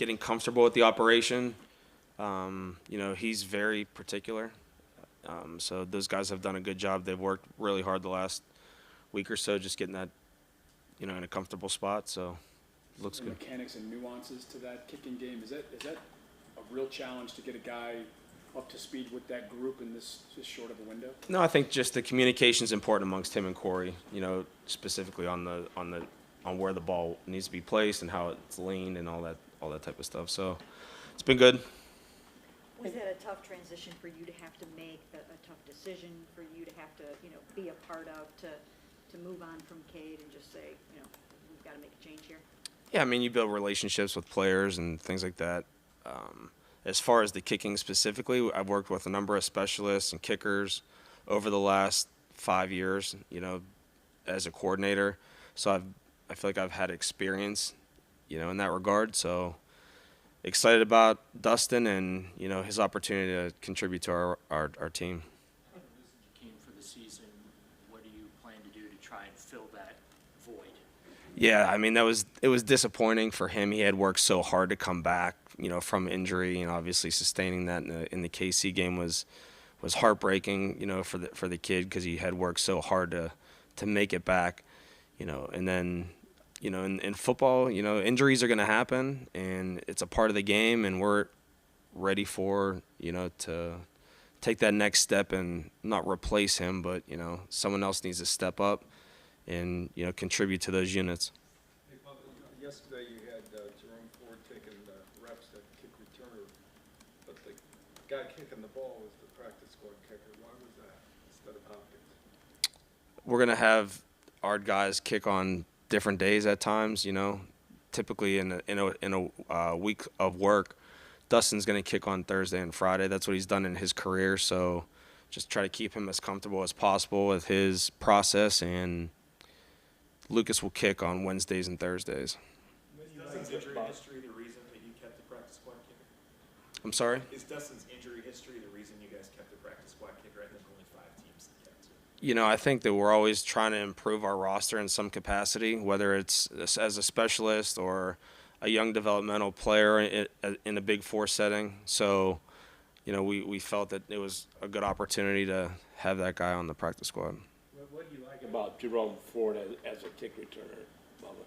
getting comfortable with the operation. He's very particular. So those guys have done a good job. They've worked really hard the last week or so, just getting that, in a comfortable spot. So looks the good. Mechanics and nuances to that kicking game. Is that a real challenge to get a guy up to speed with that group in this short of a window? No, I think just the communication is important amongst him and Corey. Specifically on where the ball needs to be placed and how it's leaned and all that type of stuff. So it's been good. Was that a tough transition for you to have to make, a tough decision for you to have to, be a part of, to move on from Cade and just say, we've got to make a change here? Yeah, I mean, you build relationships with players and things like that. As far as the kicking specifically, I've worked with a number of specialists and kickers over the last 5 years, as a coordinator. So I feel like I've had experience, in that regard. So excited about Dustin and, his opportunity to contribute to our team. As you came for the season, what do you plan to do to try and fill that void? Yeah, I mean, it was disappointing for him. He had worked so hard to come back, from injury, and obviously sustaining that in the KC game was heartbreaking, for the kid, because he had worked so hard to make it back, and then, in football, injuries are going to happen, and it's a part of the game, and we're ready for, to take that next step and not replace him, but, someone else needs to step up and, contribute to those units. Hey, Bubba, yesterday you had Jerome Ford taking reps at kick returner, but the guy kicking the ball was the practice squad kicker. Why was that instead of Hopkins? We're going to have our guys kick on different days at times, typically in a week of work. Dustin's going to kick on Thursday and Friday. That's what he's done in his career. So just try to keep him as comfortable as possible with his process, and Lucas will kick on Wednesdays and Thursdays. Is Dustin's injury history the reason that you kept the practice squad kicker? I'm sorry? Is Dustin's injury history the reason you guys kept the practice squad kicker? I think only 5 teams kept it. I think that we're always trying to improve our roster in some capacity, whether it's as a specialist or a young developmental player in a Big Four setting. So, we felt that it was a good opportunity to have that guy on the practice squad. What do you like about Jerome Ford as a kick returner, Bubba?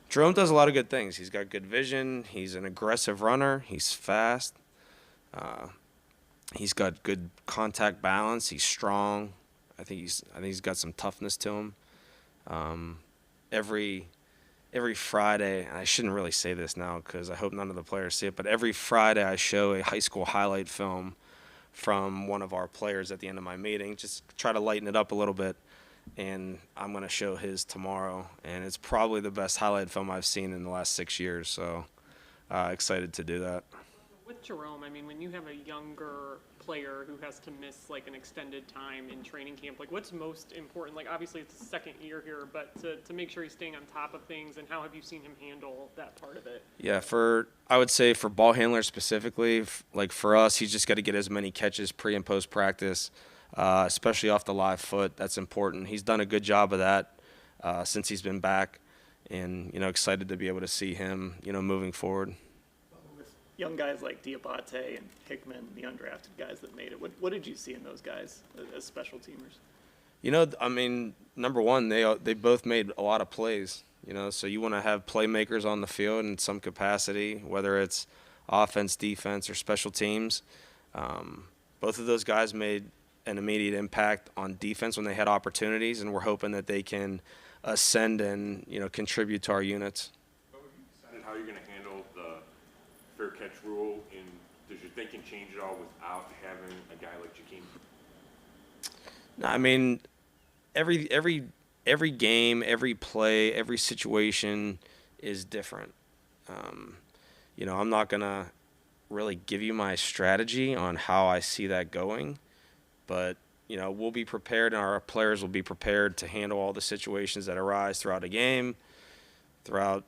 Jerome does a lot of good things. He's got good vision. He's an aggressive runner. He's fast. He's got good contact balance. He's strong. I think he's got some toughness to him. Every Friday, and I shouldn't really say this now because I hope none of the players see it, but every Friday I show a high school highlight film from one of our players at the end of my meeting. Just try to lighten it up a little bit, and I'm going to show his tomorrow, and it's probably the best highlight film I've seen in the last 6 years, so excited to do that. With Jerome, I mean, when you have a younger player who has to miss like an extended time in training camp, like what's most important? Like obviously it's the second year here, but to make sure he's staying on top of things, and how have you seen him handle that part of it? Yeah, I would say for ball handlers specifically, like for us, he's just got to get as many catches pre and post practice, especially off the live foot. That's important. He's done a good job of that since he's been back, and excited to be able to see him moving forward. Young guys like Diabate and Hickman, the undrafted guys that made it. What did you see in those guys as special teamers? I mean, number one, they both made a lot of plays. So you want to have playmakers on the field in some capacity, whether it's offense, defense, or special teams. Both of those guys made an immediate impact on defense when they had opportunities, and we're hoping that they can ascend and contribute to our units. How you're going to handle the fair catch rule, and does your thinking change at all without having a guy like Jakeem? No, I mean, every game, every play, every situation is different. I'm not gonna really give you my strategy on how I see that going, but we'll be prepared, and our players will be prepared to handle all the situations that arise throughout a game, throughout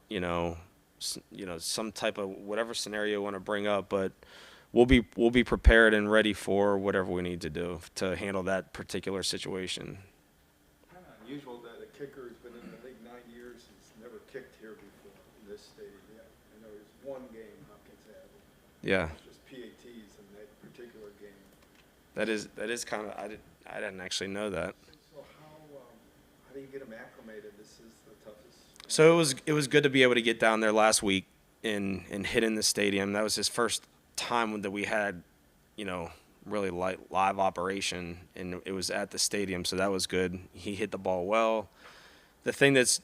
some type of whatever scenario you want to bring up, but we'll be prepared and ready for whatever we need to do to handle that particular situation. Kind of unusual that a kicker who's been in the league 9 years has never kicked here before in this stadium yet. I know there's one game Hopkins Yeah. Just PATs in that particular game. That is kind of, I didn't actually know that. So how do you get them acclimated? This is the toughest. So it was good to be able to get down there last week and hit in the stadium. That was his first time that we had, really live operation, and it was at the stadium, so that was good. He hit the ball well. The thing that's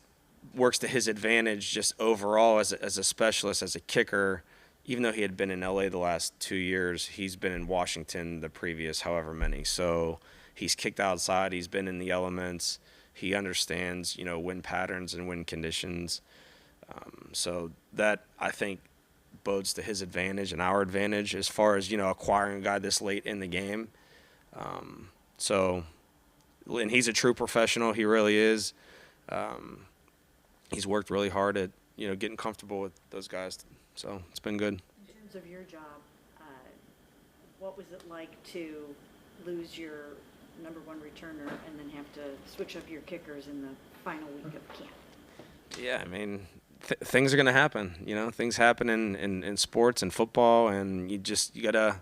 works to his advantage just overall as a specialist, as a kicker, even though he had been in LA the last 2 years, he's been in Washington the previous however many. So he's kicked outside, he's been in the elements, he understands, wind patterns and wind conditions. So that, I think, bodes to his advantage and our advantage as far as, acquiring a guy this late in the game. And he's a true professional. He really is. He's worked really hard at, getting comfortable with those guys. So it's been good. In terms of your job, what was it like to lose your number one returner and then have to switch up your kickers in the final week of camp? Yeah, I mean, things are going to happen. Things happen in sports and football, and you gotta.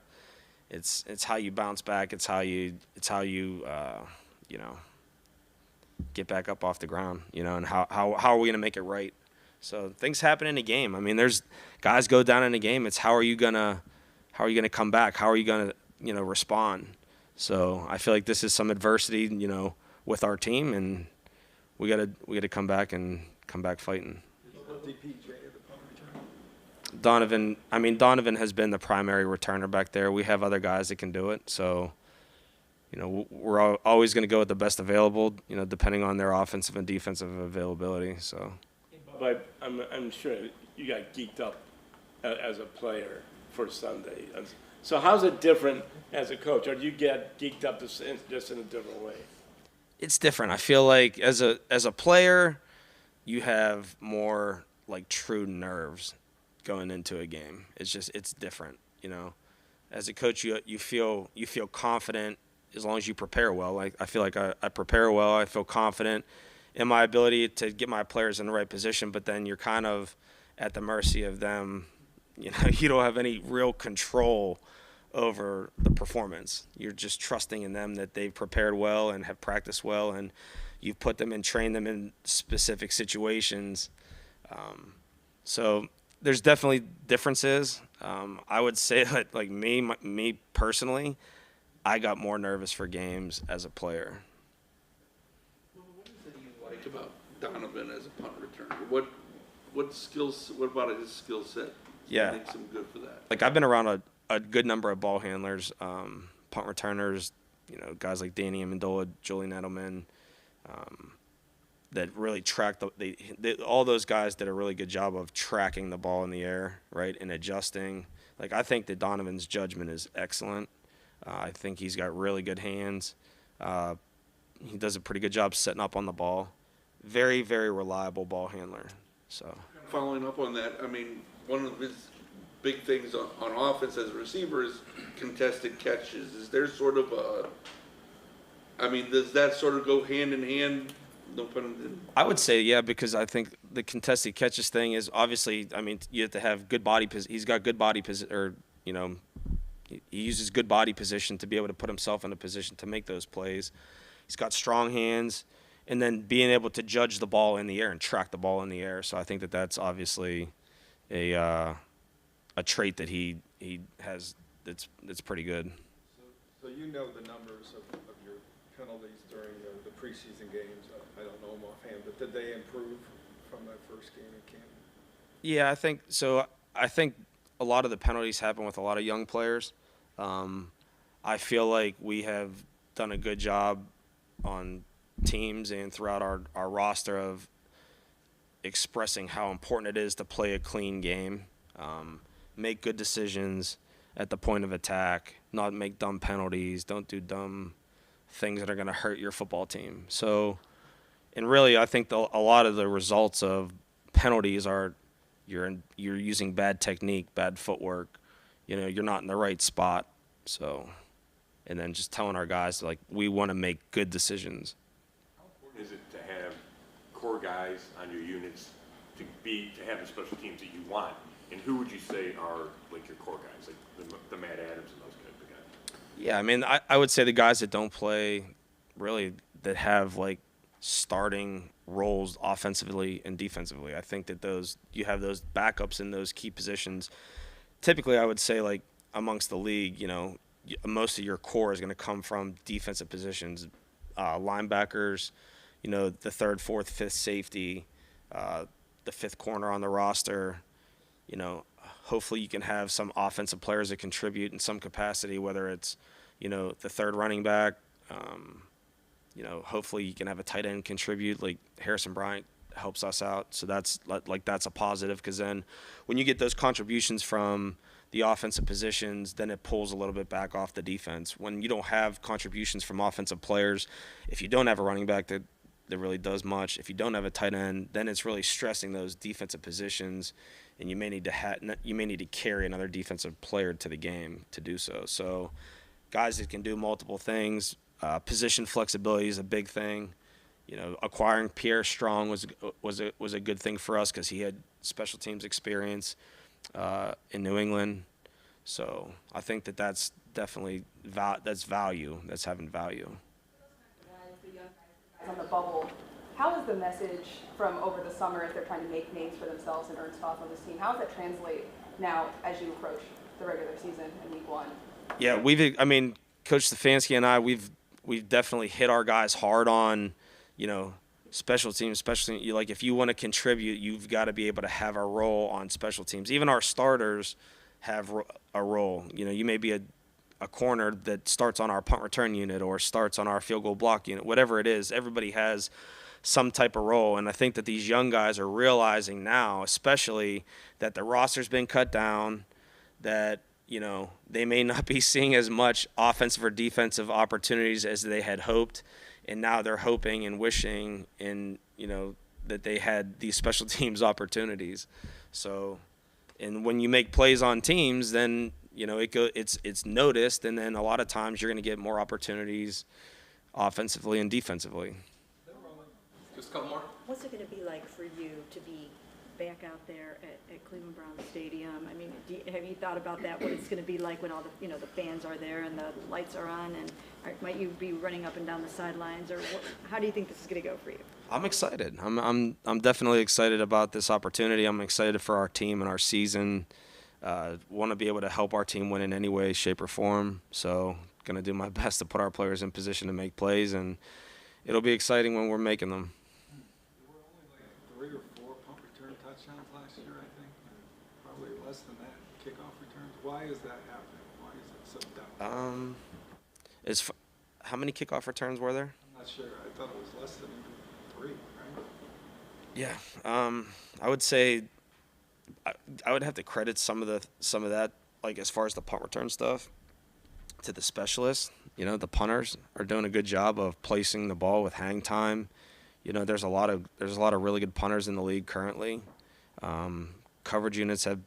It's how you bounce back. It's how you get back up off the ground. And how are we going to make it right? So things happen in a game. I mean, there's guys go down in a game. It's how are you gonna come back? How are you gonna respond? So I feel like this is some adversity with our team, and we gotta come back fighting. DPJ at the punt return? Donovan has been the primary returner back there. We have other guys that can do it. So, we're always going to go with the best available, depending on their offensive and defensive availability. So, But I'm sure you got geeked up as a player for Sunday. So how's it different as a coach, or do you get geeked up just in a different way? it's different. I feel like as a player, you have more like true nerves going into a game. It's different, As a coach, you feel confident as long as you prepare well. Like I feel like I prepare well. I feel confident in my ability to get my players in the right position, but then you're kind of at the mercy of them. You don't have any real control over the performance. You're just trusting in them that they've prepared well and have practiced well, and you've put them and trained them in specific situations. So there's definitely differences. I would say that, like me personally, I got more nervous for games as a player. Well, what is it you like about Donovan as a punt returner? What about his skill set? Yeah. Makes him good for that. Like I've been around a good number of ball handlers, punt returners, guys like Danny Amendola, Julian Edelman, that really track all those guys did a really good job of tracking the ball in the air, right, and adjusting. Like I think that Donovan's judgment is excellent. I think he's got really good hands. He does a pretty good job setting up on the ball. Very, very reliable ball handler. So Following up on that, I mean, one of his big things on offense as a receiver is contested catches. Is there sort of does that sort of go hand in hand? No pun intended. I would say, yeah, because I think the contested catches thing is obviously, you have to have good body position. He's got good body position, or, he uses good body position to be able to put himself in a position to make those plays. He's got strong hands, and then being able to judge the ball in the air and track the ball in the air. So I think that that's obviously a trait that he has that's pretty good. So you know the numbers of your penalties during the preseason games. I don't know them offhand, but did they improve from that first game in camp? Yeah, I think so. I think a lot of the penalties happen with a lot of young players. I feel like we have done a good job on teams and throughout our roster of expressing how important it is to play a clean game, make good decisions at the point of attack, not make dumb penalties, don't do dumb things that are going to hurt your football team. So, and really, I think a lot of the results of penalties are you're using bad technique, bad footwork, you're not in the right spot. So, and then just telling our guys, like, we want to make good decisions. How important is it to have core guys on your units to have the special teams that you want And who would you say are like your core guys, like the Matt Adams and those guys? The guys? Yeah, I mean, I would say the guys that don't play, really, that have like starting roles offensively and defensively. I think that you have those backups in those key positions. Typically, I would say like amongst the league, most of your core is going to come from defensive positions, linebackers, the third, fourth, fifth safety, the fifth corner on the roster. Hopefully you can have some offensive players that contribute in some capacity, whether it's, the third running back. Hopefully you can have a tight end contribute, like Harrison Bryant helps us out. So that's a positive, because then when you get those contributions from the offensive positions, then it pulls a little bit back off the defense. When you don't have contributions from offensive players, if you don't have a running back that really does much, if you don't have a tight end, then it's really stressing those defensive positions, and you may need to carry another defensive player to the game to do so. So guys that can do multiple things. Position flexibility is a big thing. Acquiring Pierre Strong was a good thing for us, because he had special teams experience in New England. So I think that's definitely that's value. That's having value. The young guys on the bubble. How is the message from over the summer, as they're trying to make names for themselves and earn spots on this team? How does that translate now as you approach the regular season in week 1? Yeah, Coach Stefanski and I, we've definitely hit our guys hard on, special teams. Especially like if you want to contribute, you've got to be able to have a role on special teams. Even our starters have a role. You may be a corner that starts on our punt return unit or starts on our field goal block unit, whatever it is. Everybody has some type of role, and I think that these young guys are realizing now, especially, that the roster's been cut down, that they may not be seeing as much offensive or defensive opportunities as they had hoped, and now they're hoping and wishing that they had these special teams opportunities. So, and when you make plays on teams, then it's noticed, and then a lot of times you're going to get more opportunities offensively and defensively. Just a couple more. What's it going to be like for you to be back out there at Cleveland Browns Stadium? I mean, have you thought about that? What it's going to be like when all the the fans are there and the lights are on, and might you be running up and down the sidelines, or how do you think this is going to go for you? I'm excited. I'm definitely excited about this opportunity. I'm excited for our team and our season. Want to be able to help our team win in any way, shape, or form. So, going to do my best to put our players in position to make plays, and it'll be exciting when we're making them. There were only like 3 or 4 punt return touchdowns last year, I think. Probably less than that kickoff returns. Why is that happening? Why is it so down? How many kickoff returns were there? I'm not sure. I thought it was less than 3, right? Yeah. I would say I would have to credit some of that, like as far as the punt return stuff, to the specialists. The punters are doing a good job of placing the ball with hang time. There's a lot of really good punters in the league currently. Coverage units have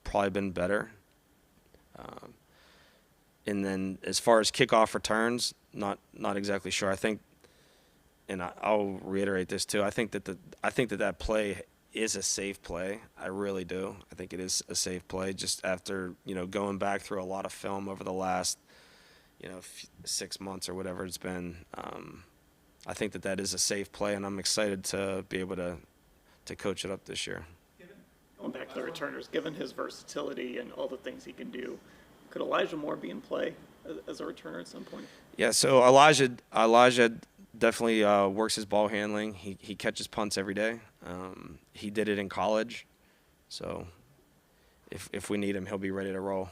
probably been better. And then as far as kickoff returns, not exactly sure. I think, and I'll reiterate this too, I think that play is a safe play. I really do. I think it is a safe play, just after going back through a lot of film over the last 6 months or whatever it's been. I think that is a safe play, and I'm excited to be able to coach it up this year. Going back to the returners, given his versatility and all the things he can do, could Elijah Moore be in play as a returner at some point? Yeah, so Elijah definitely works his ball handling. He catches punts every day. He did it in college, so if we need him, he'll be ready to roll.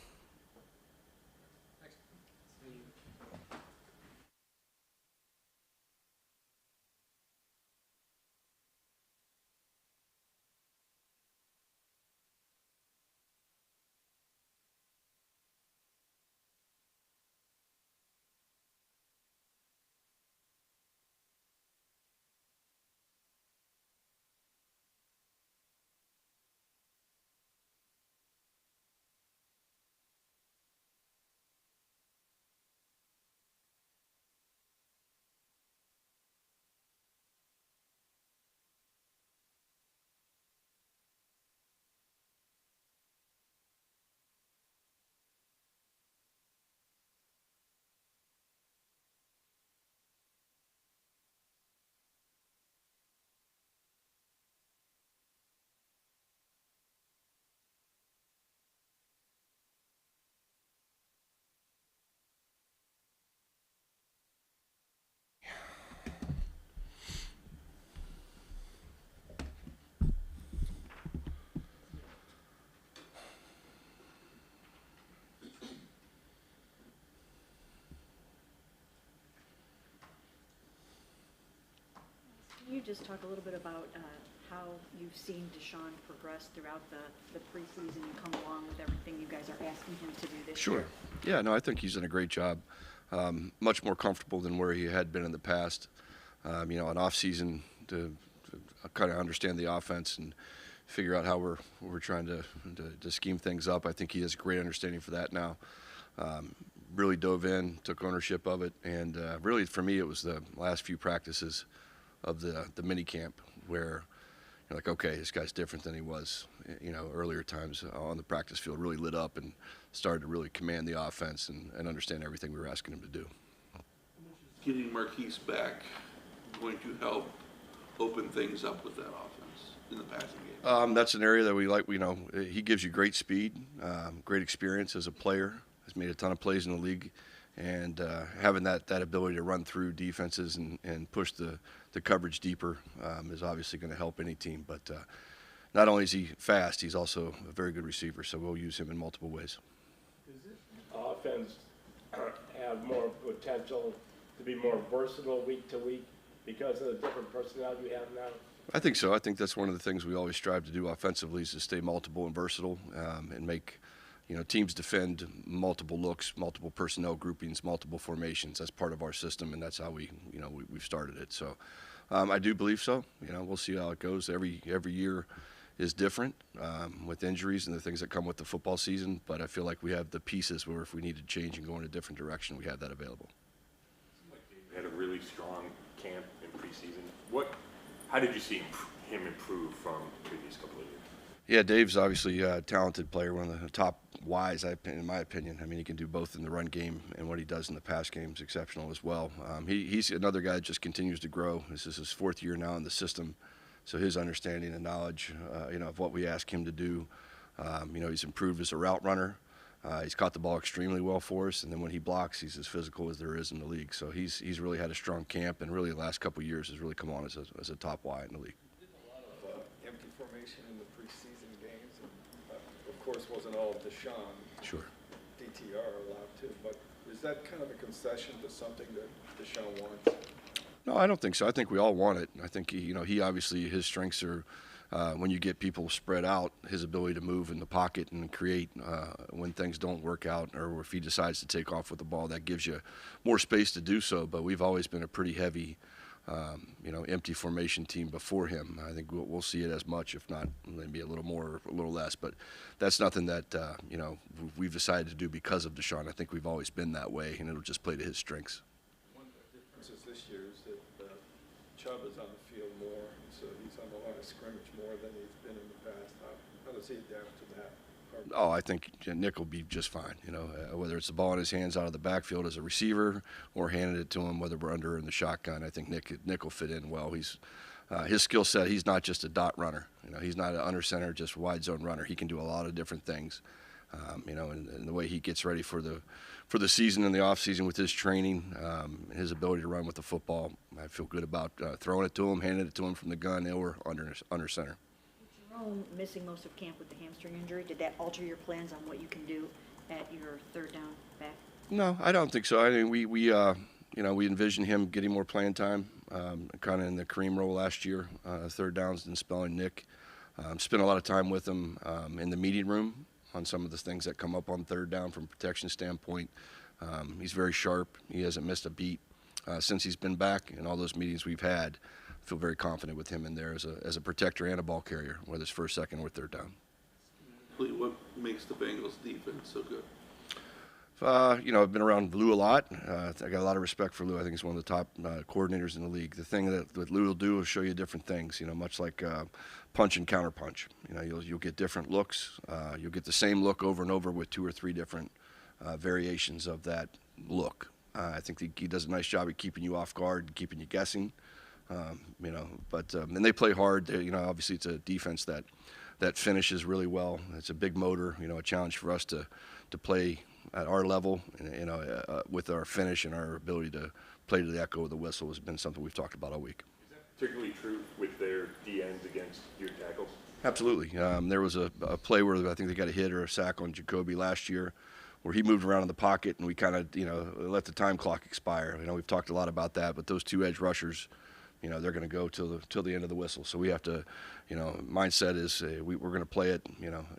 Can you just talk a little bit about how you've seen Deshaun progress throughout the preseason and come along with everything you guys are asking him to do this year? Sure. Yeah, no, I think he's done a great job. Much more comfortable than where he had been in the past. An off season to kind of understand the offense and figure out how we're trying to scheme things up. I think he has a great understanding for that now. Really dove in, took ownership of it, and really for me it was the last few practices of the mini camp where you're like, okay, this guy's different than he was, earlier times on the practice field. Really lit up and started to really command the offense and understand everything we were asking him to do. Getting Marquise back going to help open things up with that offense in the passing game? That's an area that we like. He gives you great speed, great experience as a player. Has made a ton of plays in the league, and having that ability to run through defenses and push the coverage deeper is obviously going to help any team. But not only is he fast, he's also a very good receiver, so we'll use him in multiple ways. Does this offense have more potential to be more versatile week to week because of the different personnel you have now? I think so. I think that's one of the things we always strive to do offensively is to stay multiple and versatile and make teams defend multiple looks, multiple personnel groupings, multiple formations. That's part of our system, and that's how we've started it. So I do believe so. We'll see how it goes. Every year is different with injuries and the things that come with the football season, but I feel like we have the pieces where if we need to change and go in a different direction, we have that available. You had a really strong camp in preseason. How did you see him improve from the previous couple of years? Yeah, Dave's obviously a talented player, one of the top Ys, in my opinion. I mean, he can do both in the run game, and what he does in the pass game is exceptional as well. He's another guy that just continues to grow. This is his fourth year now in the system, so his understanding and knowledge, of what we ask him to do, he's improved as a route runner. He's caught the ball extremely well for us, and then when he blocks, he's as physical as there is in the league. So he's really had a strong camp, and really the last couple of years has really come on as a top Y in the league. Empty formation in the preseason games, and of course wasn't all Deshaun. Sure. DTR a lot too, but is that kind of a concession to something that Deshaun wants? No, I don't think so. I think we all want it. I think he obviously his strengths are when you get people spread out, his ability to move in the pocket and create when things don't work out, or if he decides to take off with the ball, that gives you more space to do so. But we've always been a pretty heavy, empty formation team before him. I think we'll see it as much, if not maybe a little more, a little less. But that's nothing that we've decided to do because of Deshaun. I think we've always been that way, and it'll just play to his strengths. One of the differences this year is that Chubb is on the field more, so he's on the line of scrimmage more than he's been in the past. How does he adapt to that? Oh, I think Nick will be just fine. Whether it's the ball in his hands out of the backfield as a receiver or handing it to him, whether we're under or in the shotgun, I think Nick will fit in well. He's his skill set. He's not just a dot runner. He's not an under center, just wide zone runner. He can do a lot of different things. And the way he gets ready for the season and the off season with his training, his ability to run with the football, I feel good about throwing it to him, handing it to him from the gun or under center. Jerome missing most of camp with the hamstring injury, did that alter your plans on what you can do at your third down back? No, I don't think so. I mean, we envision him getting more playing time, kind of in the Kareem role last year, third downs and spelling Nick. Spent a lot of time with him in the meeting room on some of the things that come up on third down from a protection standpoint. He's very sharp. He hasn't missed a beat since he's been back. In all those meetings we've had, I feel very confident with him in there as a protector and a ball carrier, whether it's first, second, or third down. What makes the Bengals defense so good? I've been around Lou a lot. I got a lot of respect for Lou. I think he's one of the top coordinators in the league. The thing that Lou will do is show you different things, much like punch and counter punch. You'll get different looks. You'll get the same look over and over with 2 or 3 different variations of that look. I think he does a nice job at keeping you off guard, keeping you guessing. And they play hard. Obviously it's a defense that finishes really well. It's a big motor, a challenge for us to play at our level, with our finish and our ability to play to the echo of the whistle has been something we've talked about all week. Is that particularly true with their DNs against your tackles? Absolutely. There was a play where I think they got a hit or a sack on Jacoby last year where he moved around in the pocket and we kind of, let the time clock expire. We've talked a lot about that, but those 2 edge rushers they're going to go till the end of the whistle. So we have to, mindset is we're going to play it,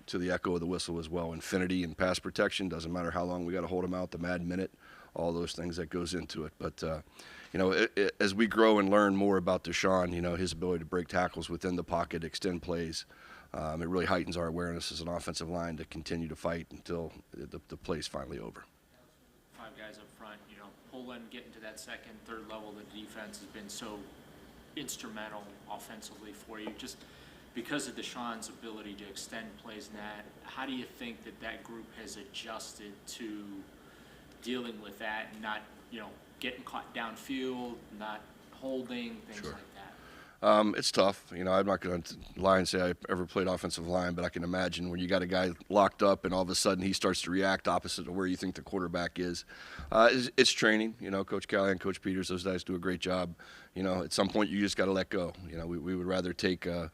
to the echo of the whistle as well. Infinity and pass protection, doesn't matter how long we got to hold them out, the mad minute, all those things that goes into it. But, as we grow and learn more about Deshaun, his ability to break tackles within the pocket, extend plays, it really heightens our awareness as an offensive line to continue to fight until the play's finally over. 5 guys up front, pulling, getting to that second, third level of the defense has been so instrumental offensively for you. Just because of Deshaun's ability to extend plays and that, how do you think that group has adjusted to dealing with that and not, getting caught downfield, not holding, things like that? It's tough. I'm not going to lie and say I ever played offensive line, but I can imagine when you got a guy locked up and all of a sudden he starts to react opposite of where you think the quarterback is. It's training. Coach Callahan, Coach Peters, those guys do a great job. At some point you just got to let go. We would rather take a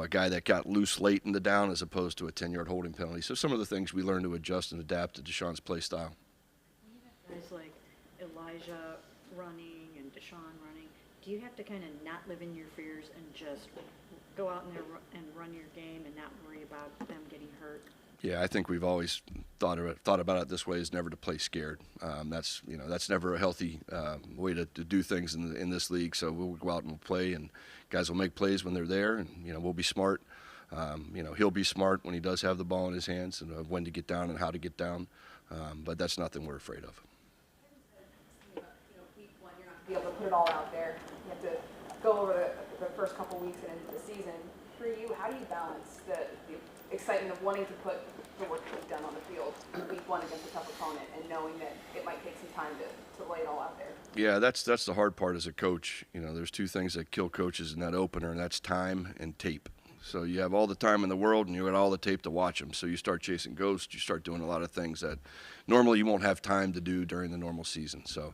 guy that got loose late in the down as opposed to a 10-yard holding penalty. So some of the things we learn to adjust and adapt to Deshaun's play style. Guys like Elijah running and Deshaun running, do you have to kind of not live in your fears and just go out in there and run your game and not worry about them getting hurt? Yeah, I think we've always thought about it this way: is never to play scared. That's never a healthy way to do things in this league. So we'll go out and we'll play, and guys will make plays when they're there, and we'll be smart. He'll be smart when he does have the ball in his hands and when to get down and how to get down. But that's nothing we're afraid of. Week 1, you're not going to be able to put it all out there. You have to go over the first couple weeks and into the season. For you, how do you balance the excitement of wanting to put the work that you've done on the field week 1 against a tough opponent and knowing that it might take some time to lay it all out there? Yeah, that's the hard part as a coach. There's 2 things that kill coaches in that opener, and that's time and tape. So you have all the time in the world, and you got all the tape to watch them. So you start chasing ghosts. You start doing a lot of things that normally you won't have time to do during the normal season. So,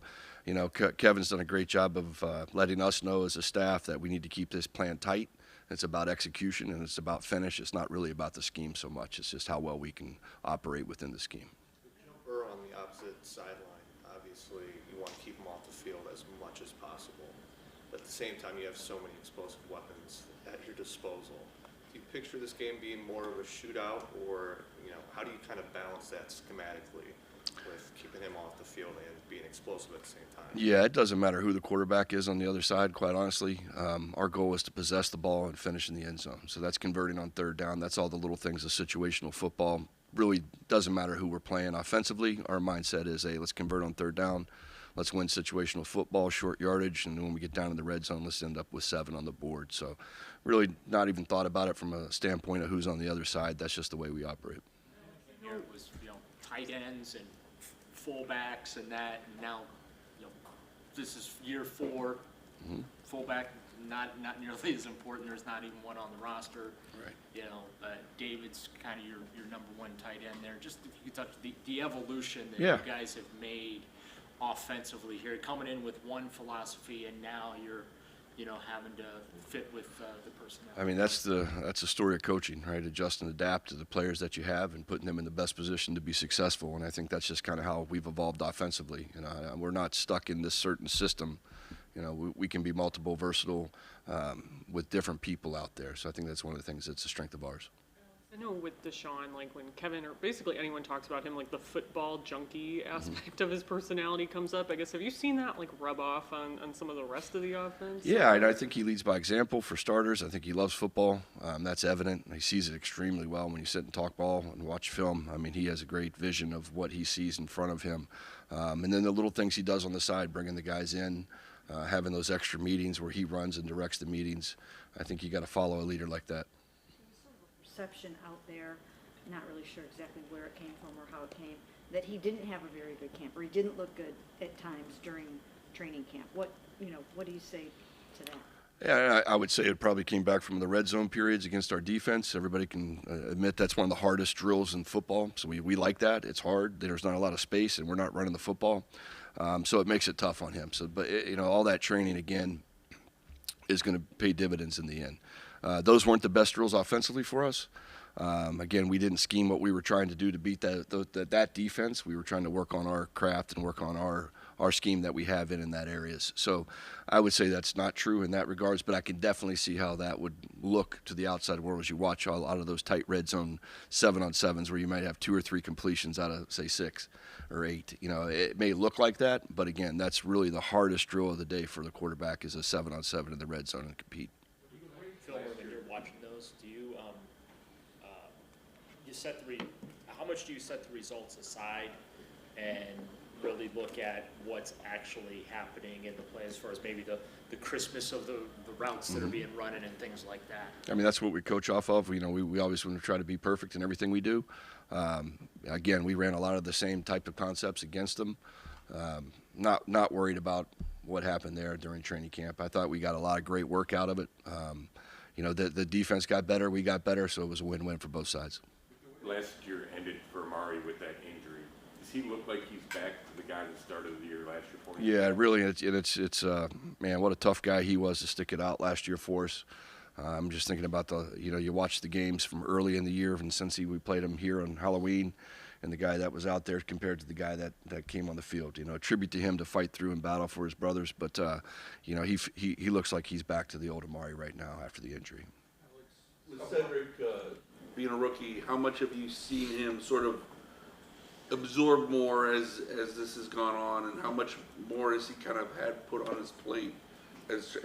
Kevin's done a great job of letting us know as a staff that we need to keep this plan tight. It's about execution, and it's about finish. It's not really about the scheme so much. It's just how well we can operate within the scheme. The jumper on the opposite sideline, obviously you want to keep him off the field as much as possible. But at the same time, you have so many explosive weapons at your disposal. Do you picture this game being more of a shootout, or how do you kind of balance that schematically with keeping him off the field and being explosive at the same time? Yeah, it doesn't matter who the quarterback is on the other side, quite honestly. Our goal is to possess the ball and finish in the end zone. So that's converting on third down. That's all the little things of situational football. Really doesn't matter who we're playing offensively. Our mindset is, hey, let's convert on third down. Let's win situational football, short yardage, and then when we get down in the red zone, let's end up with 7 on the board. So really not even thought about it from a standpoint of who's on the other side. That's just the way we operate. Here it was, tight ends and fullbacks and that, and now, this is year 4. Mm-hmm. Fullback, not nearly as important. There's not even one on the roster. Right. David's kind of your number 1 tight end there. Just if you could touch the evolution that Yeah. you guys have made offensively here, coming in with one philosophy, and now you're, having to fit with the personnel. I mean, that's the story of coaching, right? Adjust and adapt to the players that you have and putting them in the best position to be successful. And I think that's just kind of how we've evolved offensively. We're not stuck in this certain system. We can be multiple, versatile with different people out there. So I think that's one of the things that's a strength of ours. I know with Deshaun, when Kevin or basically anyone talks about him, the football junkie aspect of his personality comes up. I guess, have you seen that rub off on some of the rest of the offense? Yeah, I think he leads by example for starters. I think he loves football. That's evident. He sees it extremely well when you sit and talk ball and watch film. I mean, he has a great vision of what he sees in front of him. And then the little things he does on the side, bringing the guys in, having those extra meetings where he runs and directs the meetings. I think you got to follow a leader like that. Perception out there, not really sure exactly where it came from or how it came, that he didn't have a very good camp, or he didn't look good at times during training camp. What do you say to that? Yeah, I would say it probably came back from the red zone periods against our defense. Everybody can admit that's one of the hardest drills in football. So we like that. It's hard. There's not a lot of space, and we're not running the football. So it makes it tough on him. So, but all that training again is going to pay dividends in the end. Those weren't the best drills offensively for us. Again, we didn't scheme what we were trying to do to beat that defense. We were trying to work on our craft and work on our our scheme that we have in that areas. So I would say that's not true in that regards, but I can definitely see how that would look to the outside world as you watch a lot of those tight red zone 7-on-7s where you might have 2 or 3 completions out of, say, 6 or 8. You know, it may look like that, but again, that's really the hardest drill of the day for the quarterback is a 7-on-7 in the red zone and compete. Phil, when you're watching those, do you how much do you set the results aside and really look at what's actually happening in the play as far as maybe the crispness of the routes that are being run and things like that? I mean, that's what we coach off of. You know, we always want to try to be perfect in everything we do. Again, we ran a lot of the same type of concepts against them. Not worried about what happened there during training camp. I thought we got a lot of great work out of it. You know, the defense got better, we got better, so it was a win-win for both sides. Last year ended for Amari with that injury. Does he look like he's back to the guy that started the year last year for you? Yeah, really, it's man, what a tough guy he was to stick it out last year for us. I'm just thinking about you watch the games from early in the year, and since we played him here on Halloween, and the guy that was out there compared to the guy that came on the field. You know, a tribute to him to fight through and battle for his brothers, but you know, he looks like he's back to the old Amari right now after the injury. With Cedric being a rookie, how much have you seen him sort of absorb more as this has gone on, and how much more has he kind of had put on his plate as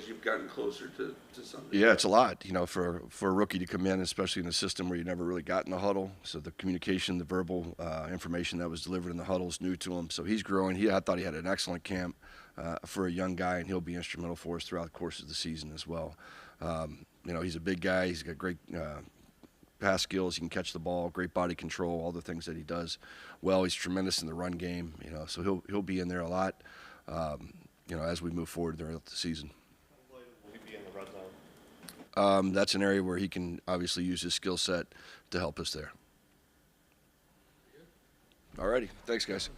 you've gotten closer to Sunday? Yeah, it's a lot, you know, for a rookie to come in, especially in a system where you never really got in the huddle. So the communication, the verbal information that was delivered in the huddle is new to him. So he's growing. I thought he had an excellent camp for a young guy, and he'll be instrumental for us throughout the course of the season as well. You know, he's a big guy. He's got great pass skills. He can catch the ball, great body control, all the things that he does well. He's tremendous in the run game, you know, so he'll be in there a lot, you know, as we move forward throughout the season. Will he be in the red zone? That's an area where he can obviously use his skill set to help us there. All righty. Thanks, guys.